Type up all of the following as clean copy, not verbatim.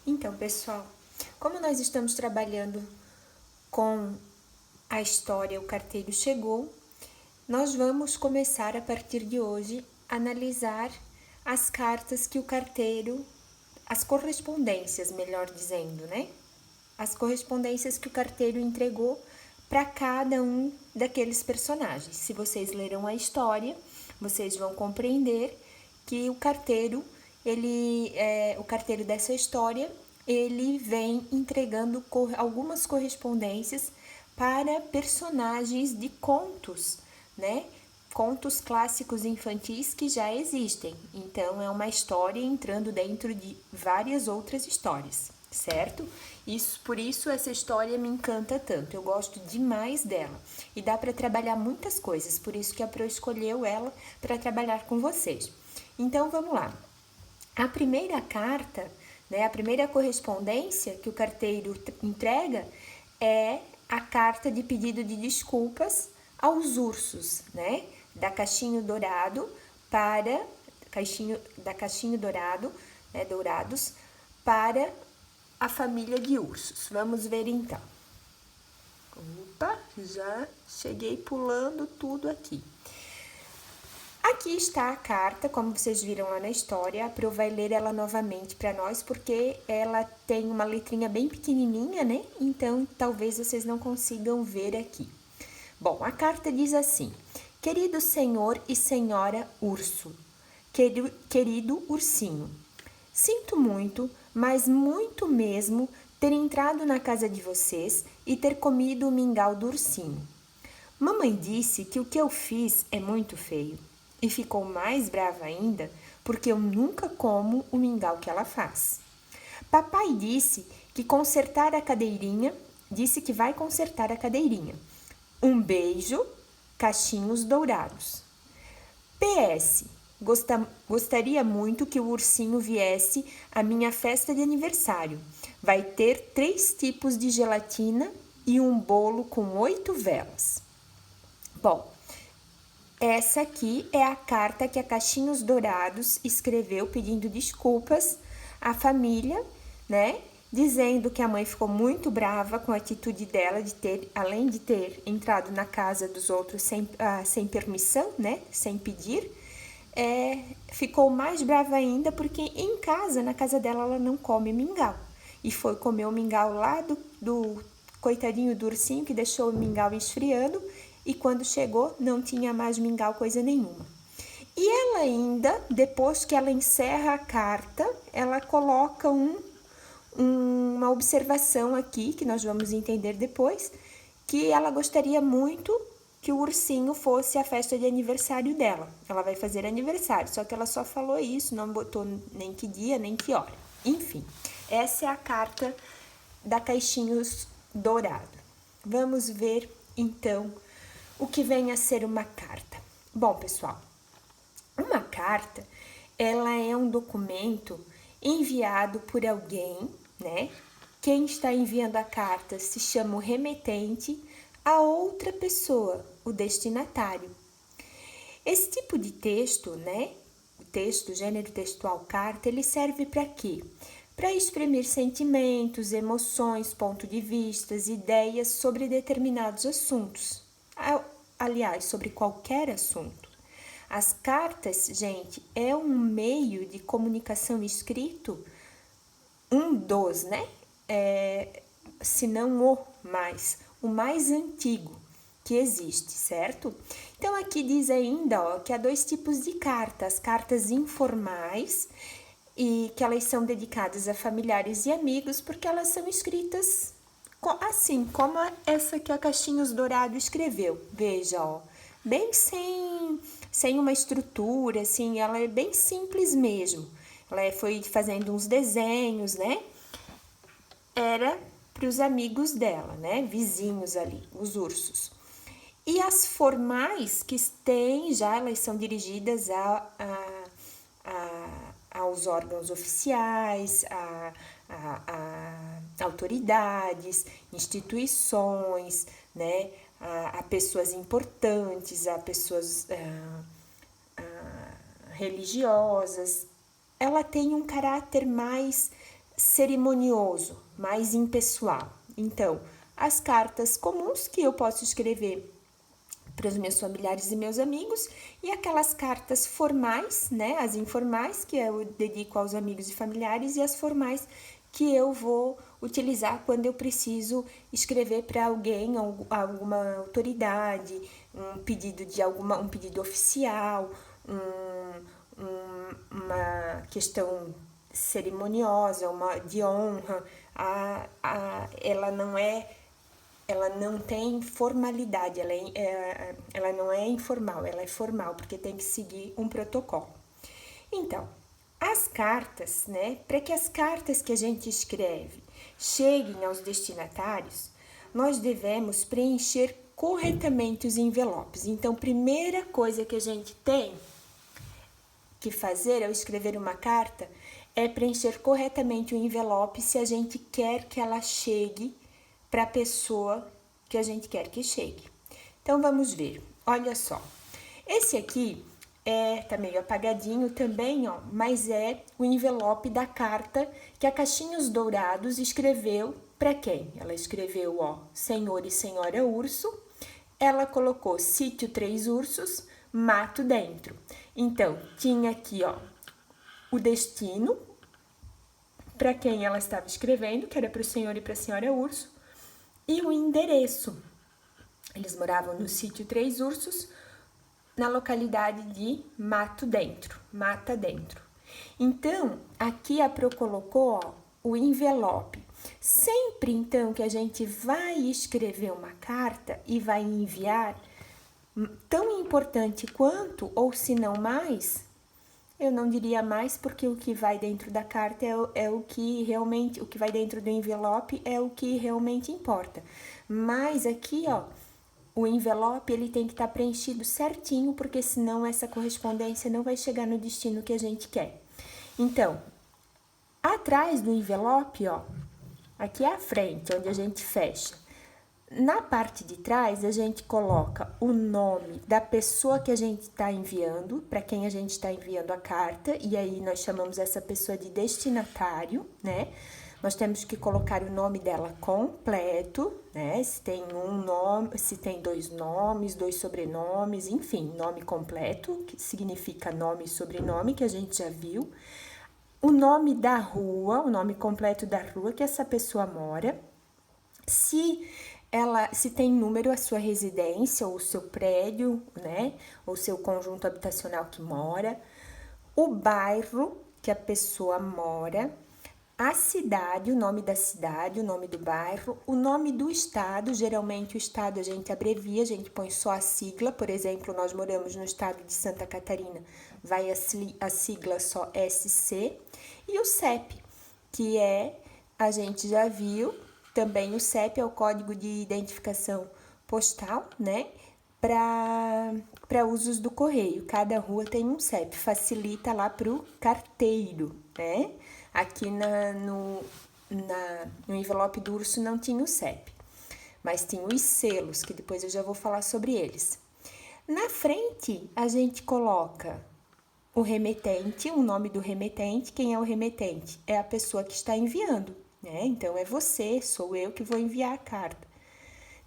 Então, pessoal, como nós estamos trabalhando com a história O Carteiro Chegou, nós vamos começar a partir de hoje a analisar as cartas que o carteiro, as correspondências, melhor dizendo, né? As correspondências que o carteiro entregou para cada um daqueles personagens. Se vocês leram a história, vocês vão compreender que o carteiro, o carteiro dessa história, ele vem entregando algumas correspondências para personagens de contos, né? Contos clássicos infantis que já existem. Então, é uma história entrando dentro de várias outras histórias, certo? Por isso essa história me encanta tanto. Eu gosto demais dela e dá para trabalhar muitas coisas. Por isso que a Pro escolheu ela para trabalhar com vocês. Então, vamos lá. A primeira carta, né, a primeira correspondência que o carteiro entrega é a carta de pedido de desculpas aos ursos, né? Da Caixinho Dourado para Caixinho Dourado, né, dourados para a família de ursos. Vamos ver então. Opa, já cheguei pulando tudo aqui. Aqui está a carta, como vocês viram lá na história. A Pro vai ler ela novamente para nós, porque ela tem uma letrinha bem pequenininha, né? Então, talvez vocês não consigam ver aqui. Bom, a carta diz assim: querido senhor e senhora urso, querido ursinho, sinto muito, mas muito mesmo, ter entrado na casa de vocês e ter comido o mingau do ursinho. Mamãe disse que o que eu fiz é muito feio e ficou mais brava ainda porque eu nunca como o mingau que ela faz. Papai disse que vai consertar a cadeirinha. Um beijo, Cachinhos Dourados. PS, gostaria muito que o ursinho viesse à minha festa de aniversário. Vai ter 3 tipos de gelatina e um bolo com 8 velas. Bom, essa aqui é a carta que a Cachinhos Dourados escreveu pedindo desculpas à família, né? Dizendo que a mãe ficou muito brava com a atitude dela de ter, além de ter entrado na casa dos outros sem permissão, né? Sem pedir, ficou mais brava ainda porque em casa, na casa dela, ela não come mingau. E foi comer o mingau lá do coitadinho do ursinho que deixou o mingau esfriando, e quando chegou não tinha mais mingau coisa nenhuma. E ela ainda, depois que ela encerra a carta, ela coloca uma observação aqui, que nós vamos entender depois, que ela gostaria muito que o ursinho fosse a festa de aniversário dela. Ela vai fazer aniversário, só que ela só falou isso, não botou nem que dia, nem que hora. Enfim, essa é a carta da Caixinhos Dourado. Vamos ver, então, o que vem a ser uma carta. Bom, pessoal, uma carta, ela é um documento enviado por alguém, né? Quem está enviando a carta se chama o remetente a outra pessoa, o destinatário. Esse tipo de texto, né? O texto, gênero textual carta, ele serve para quê? Para exprimir sentimentos, emoções, pontos de vista, ideias sobre determinados assuntos. Aliás, sobre qualquer assunto. As cartas, gente, é um meio de comunicação escrito, né? Se não o mais antigo que existe, certo? Então, aqui diz ainda, ó, que há 2 tipos de cartas: cartas informais, e que elas são dedicadas a familiares e amigos, porque elas são escritas assim, como essa que a Cachinhos Dourado escreveu. Veja, ó, bem sem uma estrutura, assim, ela é bem simples mesmo. Ela foi fazendo uns desenhos, né? Era para os amigos dela, né? Vizinhos ali, os ursos. E as formais que têm já, elas são dirigidas aos órgãos oficiais, a autoridades, instituições, né? A pessoas importantes, a pessoas religiosas. Ela tem um caráter mais cerimonioso, mais impessoal. Então, as cartas comuns que eu posso escrever para os meus familiares e meus amigos, e aquelas cartas formais, né, as informais que eu dedico aos amigos e familiares, e as formais que eu vou utilizar quando eu preciso escrever para alguém, alguma autoridade, um pedido oficial, uma questão cerimoniosa, uma de honra. Ela não tem formalidade, ela não é informal, ela é formal, porque tem que seguir um protocolo. Então, as cartas, né, para que as cartas que a gente escreve cheguem aos destinatários, nós devemos preencher corretamente os envelopes. Então, primeira coisa que a gente tem que fazer ao escrever uma carta é preencher corretamente o envelope se a gente quer que ela chegue para a pessoa que a gente quer que chegue. Então, vamos ver. Olha só. Esse aqui tá meio apagadinho também, ó, mas é o envelope da carta que a Caixinhos Dourados escreveu para quem? Ela escreveu, ó, Senhor e Senhora Urso. Ela colocou Sítio Três Ursos, Mato Dentro. Então, tinha aqui, ó, o destino para quem ela estava escrevendo, que era para o Senhor e para a Senhora Urso, e o endereço. Eles moravam no Sítio Três Ursos, na localidade de Mato Dentro, Mata Dentro. Então, aqui a Pro colocou, ó, o envelope. Sempre, então, que a gente vai escrever uma carta e vai enviar, tão importante quanto, ou se não mais, eu não diria mais, porque o que vai dentro da carta é o que realmente, o que vai dentro do envelope é o que realmente importa. Mas aqui, ó, o envelope ele tem que estar preenchido certinho, porque senão essa correspondência não vai chegar no destino que a gente quer. Então, atrás do envelope, ó, aqui é a frente, onde a gente fecha. Na parte de trás, a gente coloca o nome da pessoa que a gente está enviando, para quem a gente está enviando a carta, e aí nós chamamos essa pessoa de destinatário, né? Nós temos que colocar o nome dela completo, né? Se tem um nome, se tem dois nomes, dois sobrenomes, enfim, nome completo, que significa nome e sobrenome, que a gente já viu. O nome da rua, o nome completo da rua que essa pessoa mora. Se tem número a sua residência ou o seu prédio, né? Ou seu conjunto habitacional que mora, o bairro que a pessoa mora, a cidade, o nome da cidade, o nome do bairro, o nome do estado. Geralmente o estado a gente abrevia, a gente põe só a sigla. Por exemplo, nós moramos no estado de Santa Catarina, vai a sigla só SC. E o CEP, que a gente já viu, também o CEP é o Código de Identificação Postal, né? Para usos do correio. Cada rua tem um CEP, facilita lá para o carteiro, né? Aqui no envelope do urso não tinha o CEP, mas tinha os selos, que depois eu já vou falar sobre eles. Na frente, a gente coloca o remetente, o nome do remetente. Quem é o remetente? É a pessoa que está enviando, né? Então, é você, sou eu que vou enviar a carta.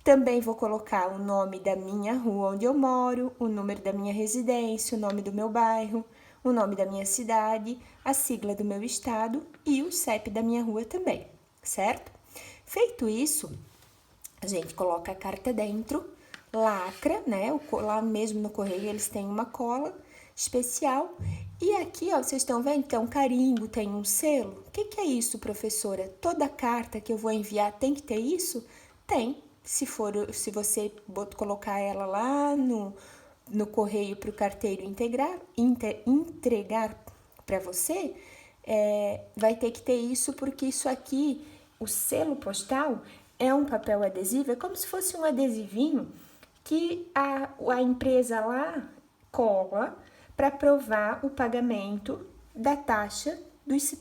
Também vou colocar o nome da minha rua onde eu moro, o número da minha residência, o nome do meu bairro, o nome da minha cidade, a sigla do meu estado e o CEP da minha rua também, certo? Feito isso, a gente coloca a carta dentro, lacra, né? Lá mesmo no correio eles têm uma cola especial. E aqui, ó, vocês estão vendo que é um carimbo, tem um selo. O que é isso, professora? Toda carta que eu vou enviar tem que ter isso? Tem. Se você colocar ela lá no correio para o carteiro entregar para você, vai ter que ter isso, porque isso aqui, o selo postal, é um papel adesivo, é como se fosse um adesivinho que a empresa lá cola para provar o pagamento da taxa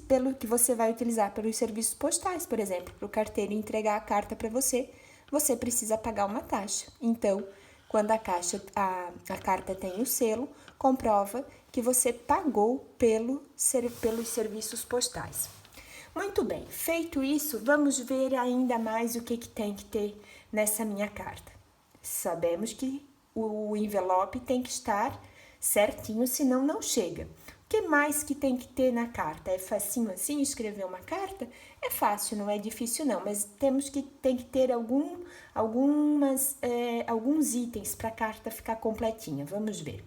pelo que você vai utilizar pelos serviços postais, por exemplo, para o carteiro entregar a carta para você, você precisa pagar uma taxa. Então, quando a carta tem o selo, comprova que você pagou pelos serviços postais. Muito bem, feito isso, vamos ver ainda mais o que tem que ter nessa minha carta. Sabemos que o envelope tem que estar certinho, senão não chega. O que mais que tem que ter na carta? É facinho assim escrever uma carta? É fácil, não é difícil não, mas tem que ter alguns itens para a carta ficar completinha. Vamos ver.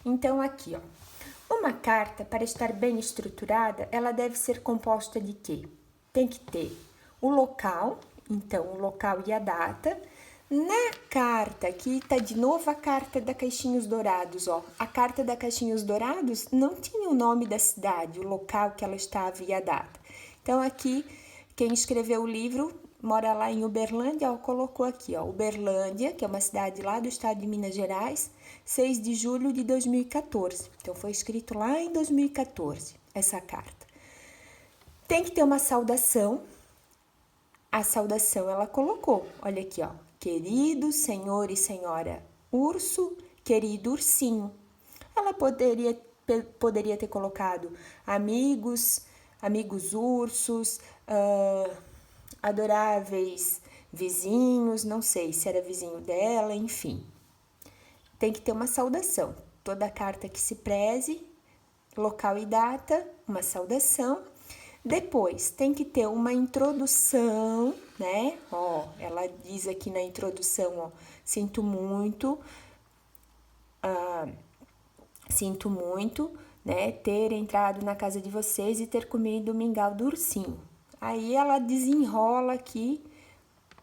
Então, aqui, ó. Uma carta, para estar bem estruturada, ela deve ser composta de quê? Tem que ter o local, então o local e a data. Na carta, aqui tá de novo a carta da Caixinhos Dourados, ó. A carta da Caixinhos Dourados não tinha o nome da cidade, o local que ela estava e a data. Então, aqui, quem escreveu o livro mora lá em Uberlândia, ó, colocou aqui, ó, Uberlândia, que é uma cidade lá do estado de Minas Gerais, 6 de julho de 2014. Então, foi escrito lá em 2014, essa carta. Tem que ter uma saudação. A saudação ela colocou, olha aqui, ó, querido senhor e senhora urso, querido ursinho. Ela poderia ter colocado amigos ursos, adoráveis vizinhos, não sei se era vizinho dela, enfim. Tem que ter uma saudação. Toda carta que se preze, local e data, uma saudação. Depois, tem que ter uma introdução, né? Ó, ela diz aqui na introdução, ó, sinto muito, né, ter entrado na casa de vocês e ter comido o mingau do ursinho. Aí ela desenrola aqui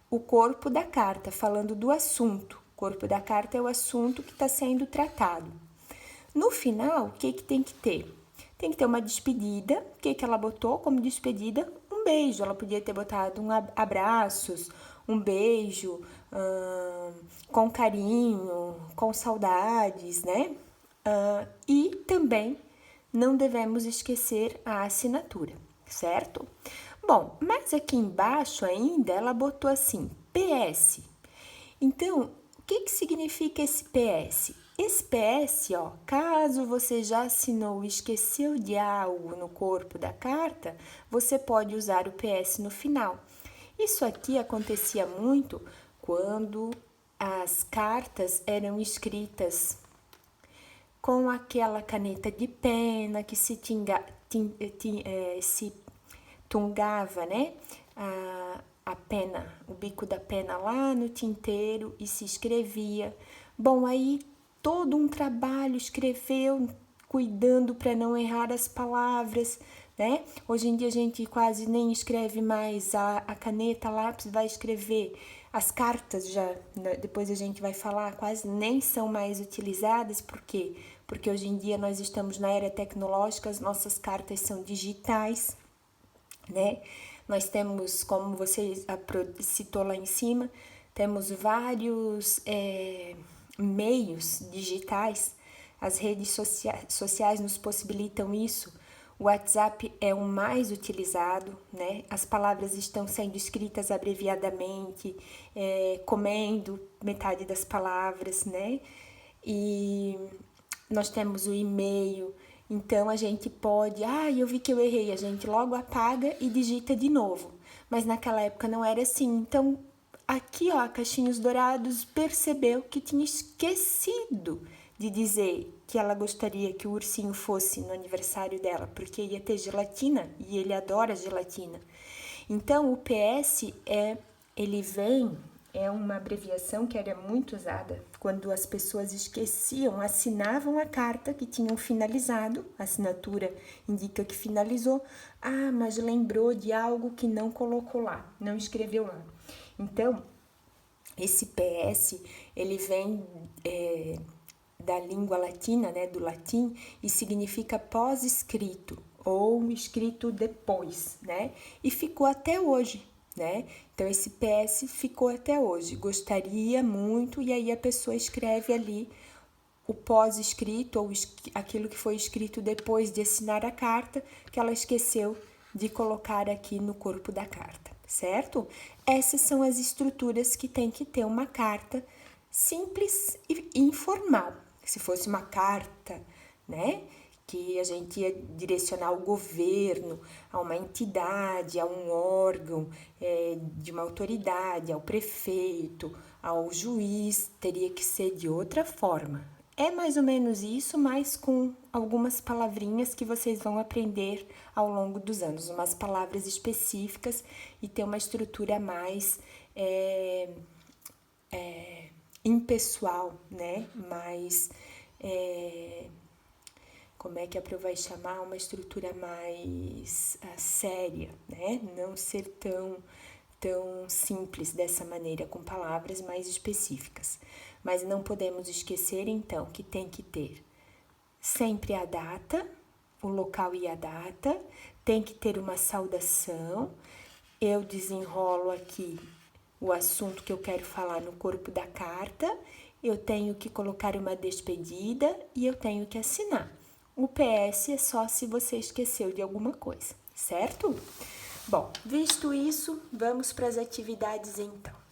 o corpo da carta, falando do assunto. O corpo da carta é o assunto que está sendo tratado. No final, o que tem que ter? Tem que ter uma despedida. O que ela botou como despedida? Um beijo. Ela podia ter botado abraços, um beijo, com carinho, com saudades, né? E também não devemos esquecer a assinatura, certo? Bom, mas aqui embaixo ainda ela botou assim, PS. Então, o que significa esse PS? Esse PS, ó, caso você já assinou e esqueceu de algo no corpo da carta, você pode usar o PS no final. Isso aqui acontecia muito quando as cartas eram escritas com aquela caneta de pena que se tungava, né? A pena, o bico da pena lá no tinteiro e se escrevia. Bom, aí todo um trabalho escreveu, cuidando para não errar as palavras, né? Hoje em dia a gente quase nem escreve mais a caneta, lápis, vai escrever. As cartas já, depois a gente vai falar, quase nem são mais utilizadas, por quê? Porque hoje em dia nós estamos na era tecnológica, as nossas cartas são digitais, né? Nós temos, como você citou lá em cima, temos vários meios digitais, as redes sociais nos possibilitam isso. O WhatsApp é o mais utilizado, né? As palavras estão sendo escritas abreviadamente, comendo metade das palavras, né? E nós temos o e-mail, então a gente pode, eu vi que eu errei, a gente logo apaga e digita de novo. Mas naquela época não era assim. Então, aqui, ó, a Caixinhos Dourados percebeu que tinha esquecido de dizer que ela gostaria que o ursinho fosse no aniversário dela, porque ia ter gelatina e ele adora gelatina. Então, o PS é uma abreviação que era muito usada quando as pessoas esqueciam, assinavam a carta que tinham finalizado, a assinatura indica que finalizou, mas lembrou de algo que não colocou lá, não escreveu lá. Então, esse PS, ele vem da língua latina, né, do latim, e significa pós-escrito, ou escrito depois, né, e ficou até hoje, né, então esse PS ficou até hoje, gostaria muito, e aí a pessoa escreve ali o pós-escrito, ou aquilo que foi escrito depois de assinar a carta, que ela esqueceu de colocar aqui no corpo da carta, certo? Essas são as estruturas que tem que ter uma carta simples e informal. Se fosse uma carta, né, que a gente ia direcionar ao governo, a uma entidade, a um órgão de uma autoridade, ao prefeito, ao juiz, teria que ser de outra forma. É mais ou menos isso, mas com algumas palavrinhas que vocês vão aprender ao longo dos anos, umas palavras específicas e ter uma estrutura mais impessoal, né? Mais, como é que a Pro vai chamar? Uma estrutura mais séria, né? Não ser tão simples dessa maneira, com palavras mais específicas. Mas não podemos esquecer, então, que tem que ter sempre a data, o local e a data, tem que ter uma saudação. Eu desenrolo aqui o assunto que eu quero falar no corpo da carta, eu tenho que colocar uma despedida e eu tenho que assinar. O PS é só se você esqueceu de alguma coisa, certo? Bom, visto isso, vamos para as atividades então.